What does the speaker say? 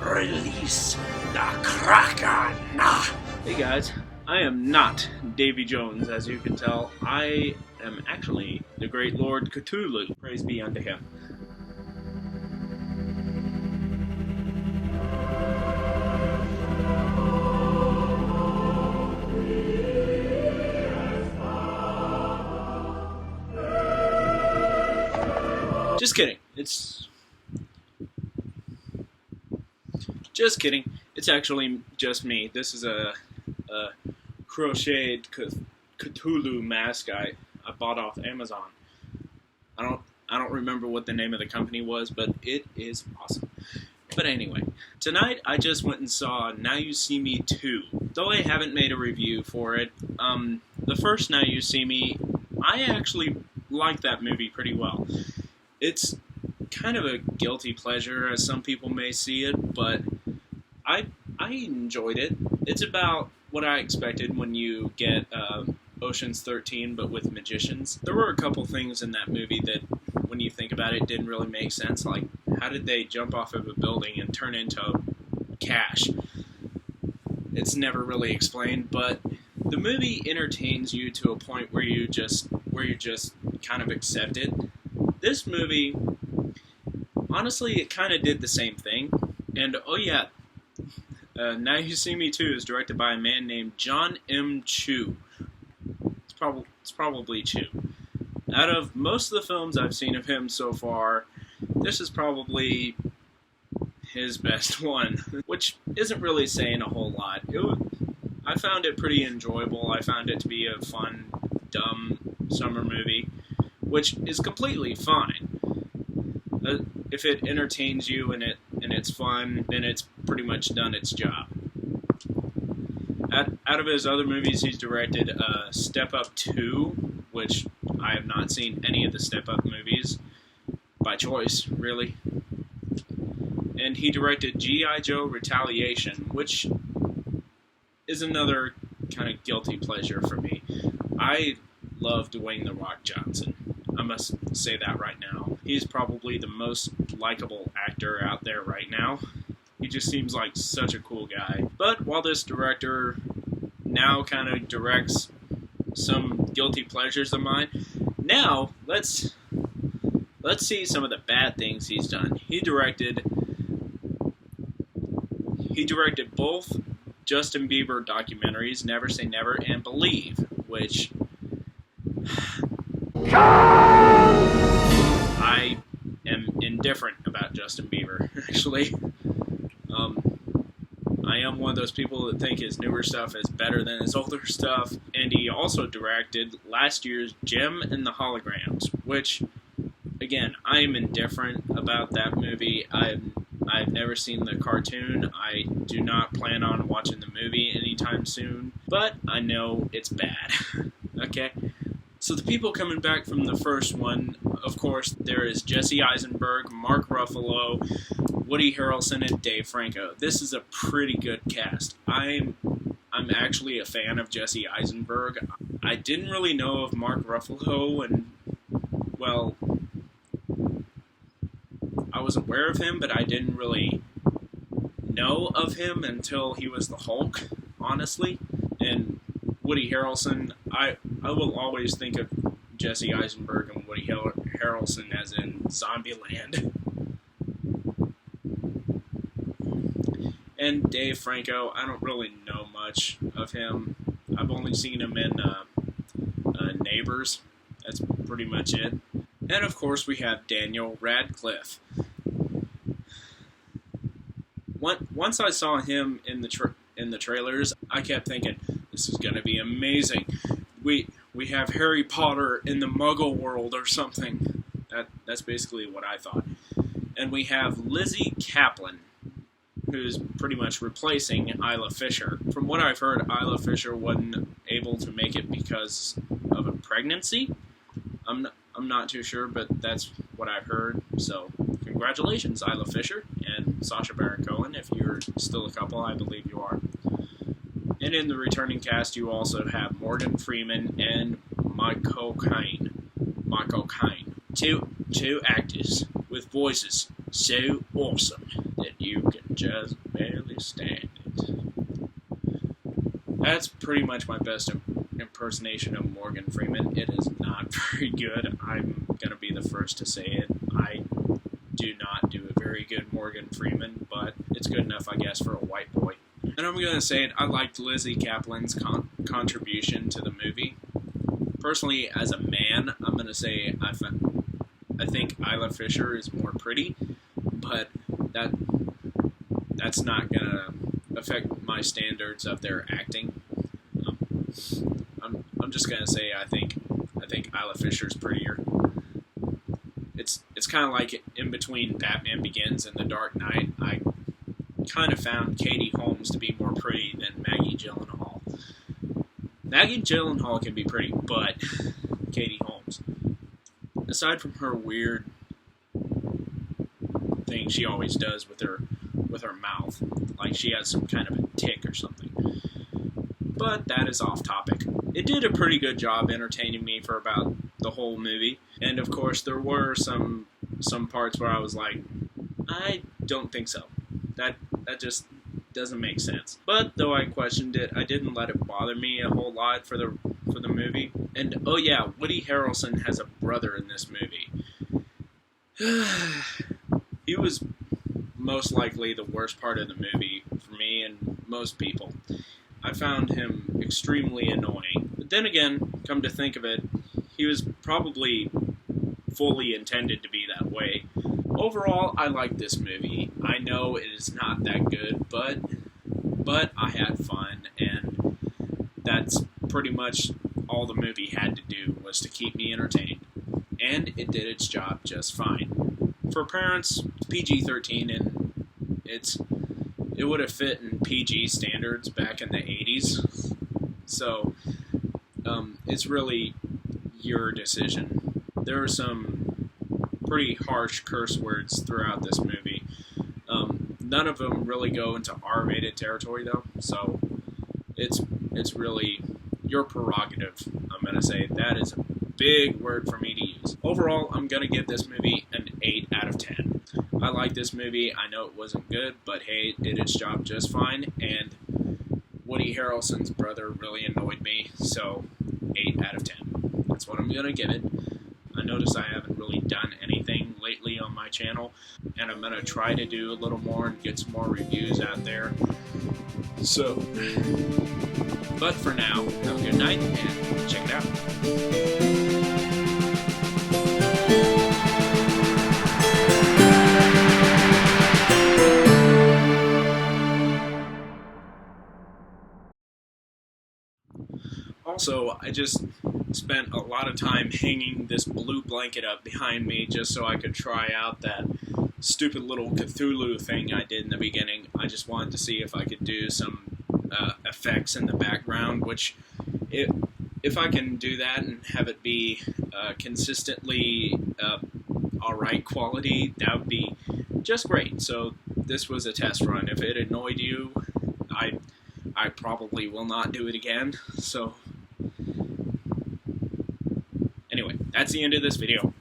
Release the Kraken! Hey guys, I am not Davy Jones, as you can tell. I am actually the great Lord Cthulhu. Praise be unto him. Just kidding. Just kidding. It's actually just me. This is a crocheted Cthulhu mask I bought off Amazon. I don't remember what the name of the company was, but it is awesome. But anyway, tonight I just went and saw Now You See Me 2. Though I haven't made a review for it, the first Now You See Me, I actually liked that movie pretty well. It's kind of a guilty pleasure, as some people may see it, but I enjoyed it. It's about what I expected when you get Ocean's 13, but with magicians. There were a couple things in that movie that, when you think about it, didn't really make sense. Like, how did they jump off of a building and turn into cash? It's never really explained, but the movie entertains you to a point where you just kind of accept it. This movie, honestly, it kind of did the same thing. And, oh yeah, Now You See Me 2 is directed by a man named John M. Chu. It's probably Chu. Out of most of the films I've seen of him so far, this is probably his best one, which isn't really saying a whole lot. I found it pretty enjoyable. I found it to be a fun, dumb summer movie, which is completely fine. If it entertains you and it's fun, then it's pretty much done its job. Out of his other movies, he's directed Step Up 2, which I have not seen any of the Step Up movies, by choice, really. And he directed G.I. Joe Retaliation, which is another kind of guilty pleasure for me. I love Dwayne "The Rock" Johnson. I must say that right now. He's probably the most likable actor out there right now. He just seems like such a cool guy. But while this director now kind of directs some guilty pleasures of mine, now let's see some of the bad things he's done. He directed both Justin Bieber documentaries, Never Say Never and Believe, which I am indifferent about Justin Bieber, actually. I am one of those people that think his newer stuff is better than his older stuff. And he also directed last year's Jem and the Holograms, which, again, I am indifferent about that movie. I've never seen the cartoon. I do not plan on watching the movie anytime soon, but I know it's bad. Okay? So the people coming back from the first one, of course, there is Jesse Eisenberg, Mark Ruffalo, Woody Harrelson, and Dave Franco. This is a pretty good cast. I'm actually a fan of Jesse Eisenberg. I didn't really know of Mark Ruffalo, and, well, I was aware of him, but I didn't really know of him until he was the Hulk, honestly. And Woody Harrelson, I will always think of Jesse Eisenberg and Woody Harrelson as in Zombieland. And Dave Franco, I don't really know much of him. I've only seen him in Neighbors. That's pretty much it. And of course we have Daniel Radcliffe. Once I saw him in the trailers, I kept thinking, this is going to be amazing. We have Harry Potter in the Muggle world or something. That's basically what I thought. And we have Lizzie Kaplan, who's pretty much replacing Isla Fisher. From what I've heard, Isla Fisher wasn't able to make it because of a pregnancy. I'm not too sure, but that's what I've heard. So, congratulations, Isla Fisher and Sacha Baron Cohen, if you're still a couple. I believe you are. And in the returning cast, you also have Morgan Freeman and Michael Caine. Two actors with voices so awesome that you can just barely stand it. That's pretty much my best impersonation of Morgan Freeman. It is not very good. I'm going to be the first to say it. I do not do a very good Morgan Freeman, but it's good enough, I guess, for a white boy. And I'm going to say it, I liked Lizzie Kaplan's contribution to the movie. Personally, as a man, I'm going to say I think Isla Fisher is more pretty, but that's not going to affect my standards of their acting. I'm just going to say I think Isla Fisher's prettier. It's kind of like in between Batman Begins and The Dark Knight. I kind of found Katie Holmes to be more pretty than Maggie Gyllenhaal. Maggie Gyllenhaal can be pretty, but Katie Holmes, aside from her weird thing she always does with her mouth, like she has some kind of a tick or something. But that is off topic. It did a pretty good job entertaining me for about the whole movie, and of course there were some parts where I was like, I don't think so. That just doesn't make sense. But though I questioned it, I didn't let it bother me a whole lot for the movie. And oh yeah, Woody Harrelson has a brother in this movie. He was most likely the worst part of the movie for me and most people. I found him extremely annoying. But then again, come to think of it, he was probably fully intended to be that way. Overall, I like this movie. I know it is not that good, but I had fun, and that's pretty much all the movie had to do, was to keep me entertained. And it did its job just fine. For parents, PG-13, and it would have fit in PG standards back in the 80s. So, it's really your decision. There are some pretty harsh curse words throughout this movie. None of them really go into R-rated territory, though, so it's really your prerogative. I'm going to say that is a big word for me to use. Overall, I'm going to give this movie an 8 out of 10. I like this movie. I know it wasn't good, but hey, it did its job just fine, and Woody Harrelson's brother really annoyed me, so 8 out of 10. That's what I'm going to give it. I notice I haven't really done anything lately on my channel, and I'm going to try to do a little more and get some more reviews out there. So, but for now, have a good night, and check it out. Also, I just spent a lot of time hanging this blue blanket up behind me just so I could try out that stupid little Cthulhu thing I did in the beginning. I just wanted to see if I could do some effects in the background, which if I can do that and have it be consistently alright quality, that would be just great. So this was a test run. If it annoyed you, I probably will not do it again. So anyway, that's the end of this video.